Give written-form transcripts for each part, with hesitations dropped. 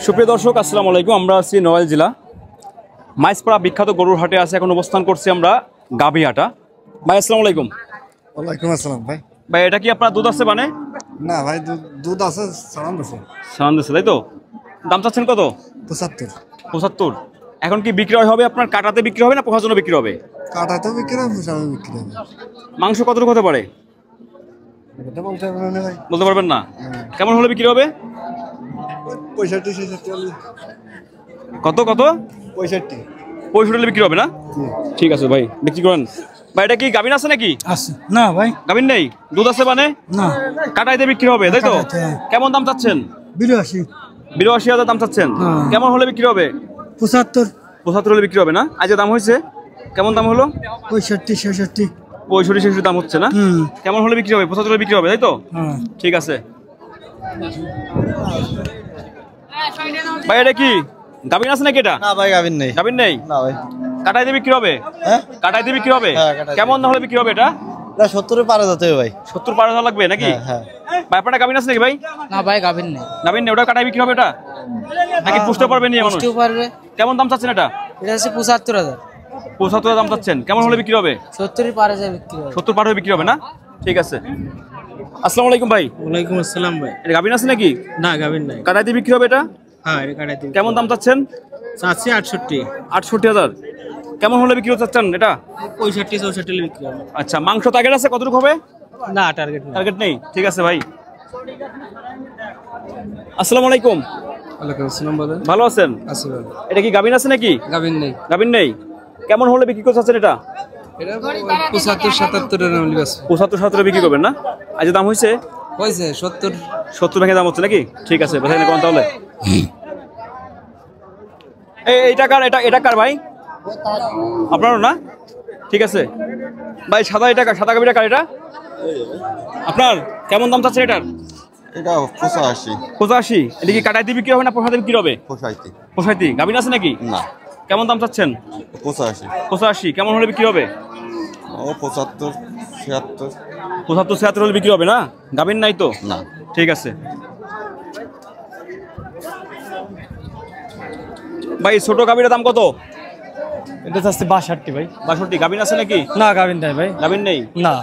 সুপ্রিয় দর্শক, আসসালামু আলাইকুম। আমরা আছি নড়াইল জেলা মাইজপাড়া বিখ্যাত গরুর হাটে আছে। এখন অবস্থান করছি আমরা গাভীহাটা। ভাই আসসালামু আলাইকুম। ওয়ালাইকুম আসসালাম ভাই। ভাই এটা কি আপনার দুধ আছে মানে? না ভাই, দুধ আছে, সালাম আছে। সালাম দিচ্ছে, তাই তো? দাম চাচ্ছেন কত? 75। 75। এখন কি বিক্রয় হবে আপনার? কাটাতে বিক্রি হবে না পোষার জন্য বিক্রি হবে? কাটাতেও বিক্রি হবে, পোষাও বিক্রি হবে। মাংস কতটুকু হতে পারে এটা বলতে পারবেন না ভাই। বলতে পারবেন না? কেমন হলে বিক্রি হবে? 65 66। কত কত? 65। 65 হলে বিক্রি হবে না? ঠিক আছে ভাই, বিক্রি করেন। ভাই এটা কি গাভীর আছে নাকি? আছে না ভাই, গাভীর নেই, দুধ আছে মানে? না, কাটাইতে বিক্রি হবে, তাই তো? কেমন দাম চাচ্ছেন? 82। 82,000 দাম চাচ্ছেন। কেমন হলে বিক্রি হবে? 75। 75 হলে বিক্রি হবে না? আজ দাম হয়েছে কেমন দাম হলো? 65 66। 65 66 দাম হচ্ছে না? কেমন হলে বিক্রি হবে? 75 হলে বিক্রি হবে, তাই তো? ঠিক আছে ভাই। এটা কি গাভীর আছে নাকি? এটা না ভাই, গাবিন নেই। গাভীর নেই? না ভাই। কাটাইতে বিক্রি হবে? হ্যাঁ, কাটাইতে বিক্রি হবে। কাটাইতে। কেমন হলে বিক্রি হবে এটা? না 70 পারে যেতে হবে ভাই। 70 পার হওয়া লাগবে নাকি? হ্যাঁ। ভাই আপনার গাভীর আছে নাকি ভাই? না ভাই, গাভীর নেই। গাভীর নেই, ওটা কাটাই বিক্রি হবে এটা নাকি পুষতে পারবে নি মানুষ? পুষতেও পারবে। কেমন দাম চাচ্ছেন এটা? এটা হচ্ছে 75,000। 75 দাম চাচ্ছেন। কেমন হলে বিক্রি হবে? 70 পারে যায় বিক্রি হবে। 70 পার হয়ে বিক্রি হবে না? ঠিক আছে। আসসালামু আলাইকুম ভাই। ওয়ালাইকুম আসসালাম ভাই। এটা গাভীর আছে নাকি? না, গাভীর নাই। কাটাইতে বিক্রি হবে এটা? হ্যাঁ, এটা কাটাইতে। কেমন দাম চাচ্ছেন? চাচ্ছি 68। 68,000। কেমন হলে বিক্রি চাচ্ছেন এটা? 65 64 বিক্রি হবে। আচ্ছা, মাংস টার্গেট আছে কতটুকু হবে? না, টার্গেট না। টার্গেট নেই। ঠিক আছে ভাই। আসসালামু আলাইকুম। ওয়ালাইকুম আসসালাম, বলেন। ভালো আছেন? আছি ভাই। এটা কি গাভীর আছে নাকি? গাভীর নেই। গাভীর নেই। কেমন হলে বিক্রি করতে চাচ্ছেন এটা? এটা 75 77 এর নাম লিবাস। 75 70 বিক্রি করবেন না? আজ দাম হয়েছে হইছে 70। 70 ভেঙে দাম হচ্ছে নাকি? ঠিক আছে, বেশি কোন তাহলে। এটা কার ভাই? আপনারও না? ঠিক আছে ভাই। সাদা গাভীটা কার এটা? আপনার? কেমন দাম চাচ্ছেন এটার? এটা 85। 85। এটা কি কাটাইতে বিক্রি হবে না পোষাতে বিক্রি হবে? 65। 65। গাভীর আছে নাকি? না। কেমন দাম চাচ্ছেন? 85। 85। কেমন হলে বিক্রি হবে? ও 75 76। 75 76 হলে বিক্রি হবে না? গাভীর নাই তো? না। ঠিক আছে ভাই। ছোট গাভীর দাম কত? এটা চাচ্ছি 62 ভাই। 62। গাভীর আছে নাকি? না, গাভীর নাই ভাই। গাভীর নেই। না,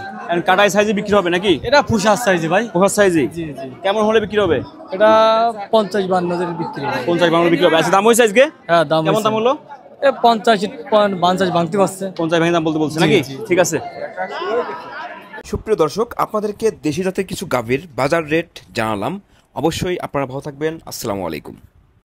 কাটাই সাইজে বিক্রি হবে নাকি? এটা পুষার সাইজে ভাই। পোষার সাইজে? জি জি। কেমন হলে বিক্রি হবে? এটা 50 52 বিক্রি হবে। 50 ভাঙলে বিক্রি হবে। আচ্ছা, দাম হয়েছে আজকে? হ্যাঁ, দাম কেমন দাম হলো? 50 50 ভাঙতে পারছে। 50 ভেঙে দাম বলছে নাকি? ঠিক আছে। সুপ্রিয় দর্শক, আপনাদেরকে দেশি জাতের কিছু গাভীর বাজার রেট জানালাম। অবশ্যই আপনারা ভালো থাকবেন। আসসালামু আলাইকুম।